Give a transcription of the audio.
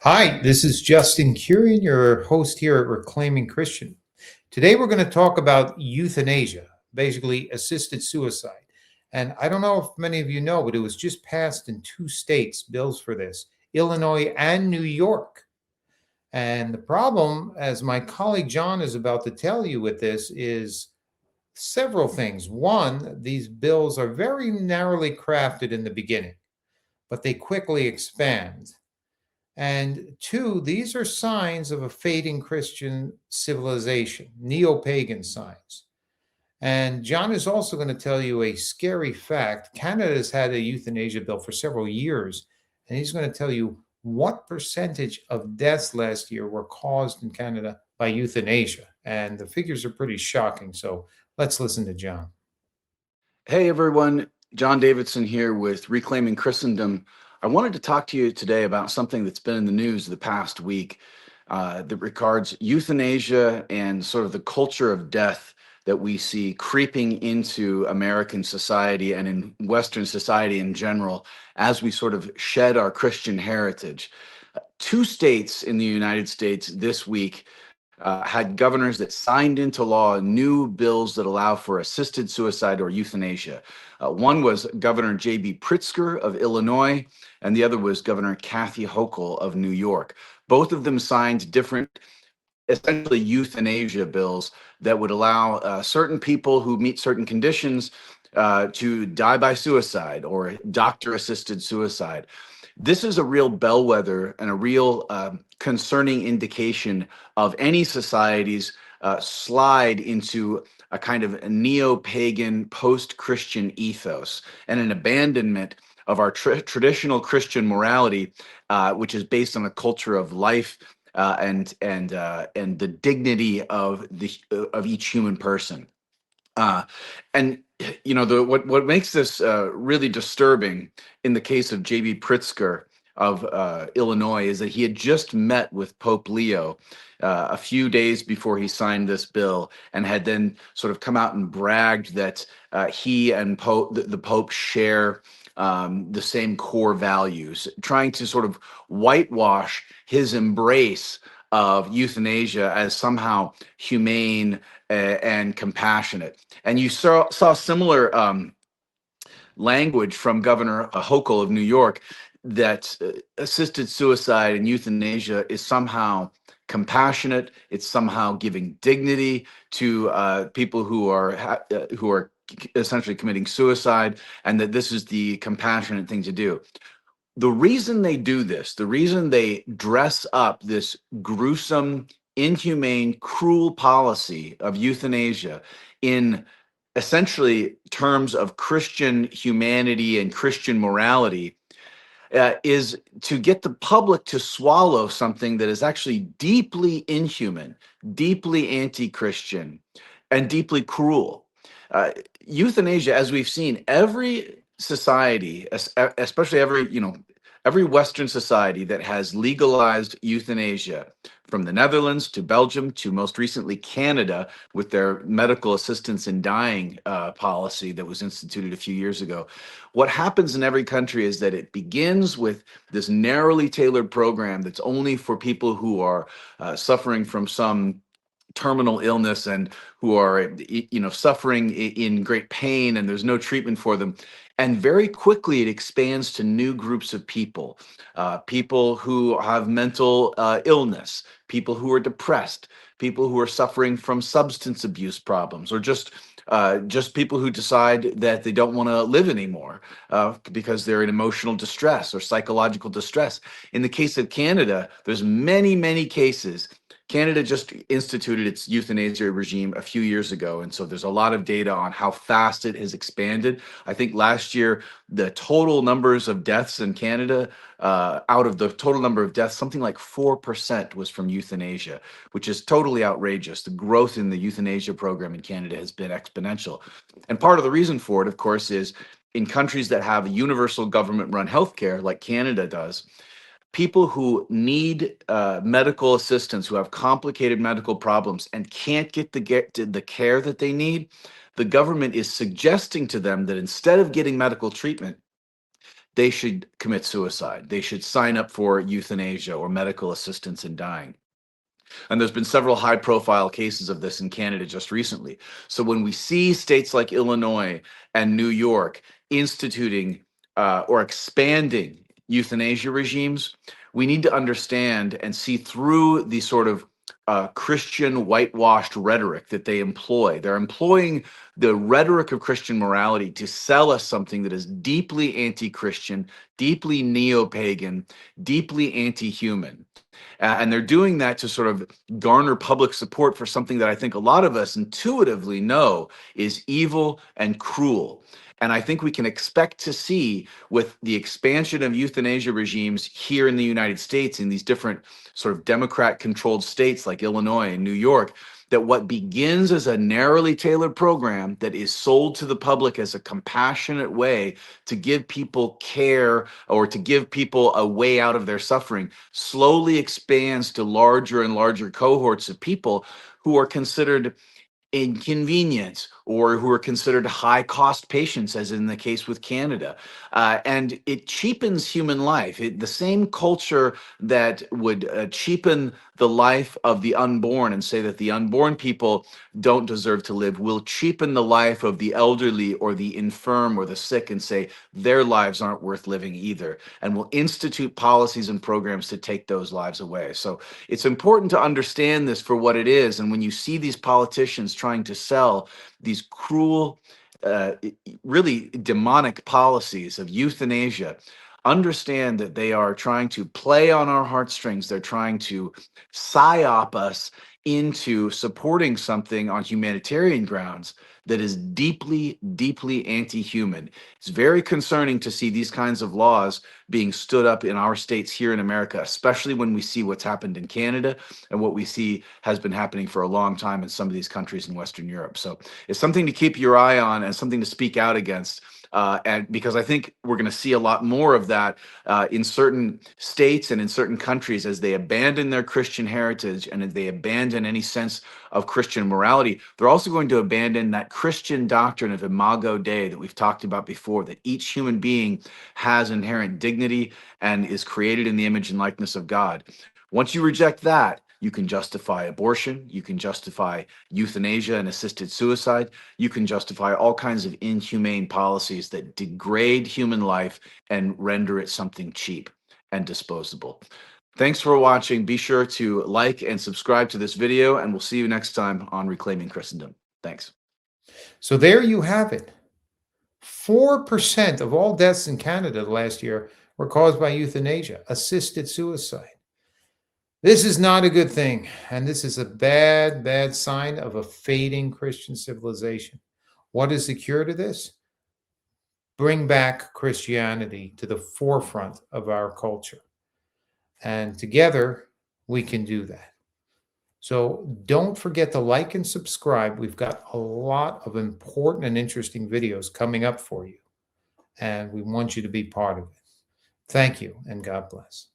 Hi, this is Justin Curian, your host here at Reclaiming Christian. Today we're going to talk about euthanasia, basically assisted suicide. And I don't know if many of you know, but it was just passed in two states, bills for this, Illinois and New York. And the problem, as my colleague John is about to tell you with this, is several things. One, these bills are very narrowly crafted in the beginning, but they quickly expand. And two, these are signs of a fading Christian civilization, neo pagan signs. And John is also going to tell you a scary fact. Canada has had a euthanasia bill for several years, and he's going to tell you what percentage of deaths last year were caused in Canada by euthanasia. And the figures are pretty shocking. So let's listen to John. Hey everyone, John Davidson here with Reclaiming Christendom. I wanted to talk to you today about something that's been in the news the past week that regards euthanasia and sort of the culture of death that we see creeping into American society and in Western society in general as we sort of shed our Christian heritage. Two states in the United States this week had governors that signed into law new bills that allow for assisted suicide or euthanasia. One was Governor J.B. Pritzker of Illinois, and the other was Governor Kathy Hochul of New York. Both of them signed different, essentially euthanasia bills that would allow certain people who meet certain conditions to die by suicide or doctor assisted suicide. This is a real bellwether and a real concerning indication of any society's slide into a kind of neo-pagan, post-Christian ethos and an abandonment of our traditional Christian morality, which is based on a culture of life and the dignity of each human person. Uh, and you know what makes this really disturbing in the case of J.B. Pritzker of Illinois is that he had just met with Pope Leo a few days before he signed this bill, and had then sort of come out and bragged that he and the Pope share the same core values, trying to sort of whitewash his embrace of euthanasia as somehow humane and compassionate. And you saw similar language from Governor Hochul of New York that assisted suicide and euthanasia is somehow compassionate. It's somehow giving dignity to people who are essentially committing suicide, and that this is the compassionate thing to do. The reason they do this, the reason they dress up this gruesome, inhumane, cruel policy of euthanasia in essentially terms of Christian humanity and Christian morality, is to get the public to swallow something that is actually deeply inhuman, deeply anti-Christian, and deeply cruel. Euthanasia, as we've seen, every society, especially every Western society that has legalized euthanasia, from the Netherlands to Belgium to most recently Canada with their medical assistance in dying policy that was instituted a few years ago. What happens in every country is that it begins with this narrowly tailored program that's only for people who are suffering from some terminal illness and who are suffering in great pain, and there's no treatment for them. And very quickly it expands to new groups of people, people who have mental illness, people who are depressed, people who are suffering from substance abuse problems, or just people who decide that they don't want to live anymore because they're in emotional distress or psychological distress. In the case of Canada, there's many cases. Canada just instituted its euthanasia regime a few years ago, and so there's a lot of data on how fast it has expanded. I think last year, the total numbers of deaths in Canada, out of the total number of deaths, something like 4% was from euthanasia, which is totally outrageous. The growth in the euthanasia program in Canada has been exponential. And part of the reason for it, of course, is in countries that have universal government-run healthcare, like Canada does, people who need medical assistance, who have complicated medical problems and can't get the care that they need, the government is suggesting to them that instead of getting medical treatment, they should commit suicide. They should sign up for euthanasia or medical assistance in dying. And there's been several high profile cases of this in Canada just recently. So when we see states like Illinois and New York instituting or expanding euthanasia regimes, we need to understand and see through the sort of Christian whitewashed rhetoric that they employ. They're employing the rhetoric of Christian morality to sell us something that is deeply anti Christian, deeply neo pagan, deeply anti human. And they're doing that to sort of garner public support for something that I think a lot of us intuitively know is evil and cruel. And I think we can expect to see with the expansion of euthanasia regimes here in the United States, in these different sort of Democrat controlled states like Illinois and New York, that what begins as a narrowly tailored program that is sold to the public as a compassionate way to give people care or to give people a way out of their suffering slowly expands to larger and larger cohorts of people who are considered inconvenience or who are considered high cost patients, as in the case with Canada. And it cheapens human life. The same culture that would cheapen the life of the unborn and say that the unborn people don't deserve to live will cheapen the life of the elderly or the infirm or the sick and say their lives aren't worth living either, and will institute policies and programs to take those lives away. So it's important to understand this for what it is. And when you see these politicians trying to sell these cruel, really demonic policies of euthanasia, understand that they are trying to play on our heartstrings. They're trying to psyop us into supporting something on humanitarian grounds that is deeply, deeply anti-human. It's very concerning to see these kinds of laws being stood up in our states here in America, especially when we see what's happened in Canada and what we see has been happening for a long time in some of these countries in Western Europe. So it's something to keep your eye on and something to speak out against. And because I think we're going to see a lot more of that in certain states and in certain countries as they abandon their Christian heritage and as they abandon any sense of Christian morality. They're also going to abandon that Christian doctrine of Imago Dei that we've talked about before, that each human being has inherent dignity and is created in the image and likeness of God. Once you reject that, you can justify abortion, you can justify euthanasia and assisted suicide, you can justify all kinds of inhumane policies that degrade human life and render it something cheap and disposable. Thanks for watching. Be sure to like and subscribe to this video, and we'll see you next time on Reclaiming Christendom. Thanks. So there you have it. 4% of all deaths in Canada last year were caused by euthanasia, assisted suicide. This is not a good thing, and this is a bad, bad sign of a fading Christian civilization. What is the cure to this? Bring back Christianity to the forefront of our culture. And together, we can do that. So don't forget to like and subscribe. We've got a lot of important and interesting videos coming up for you, and we want you to be part of it. Thank you, and God bless.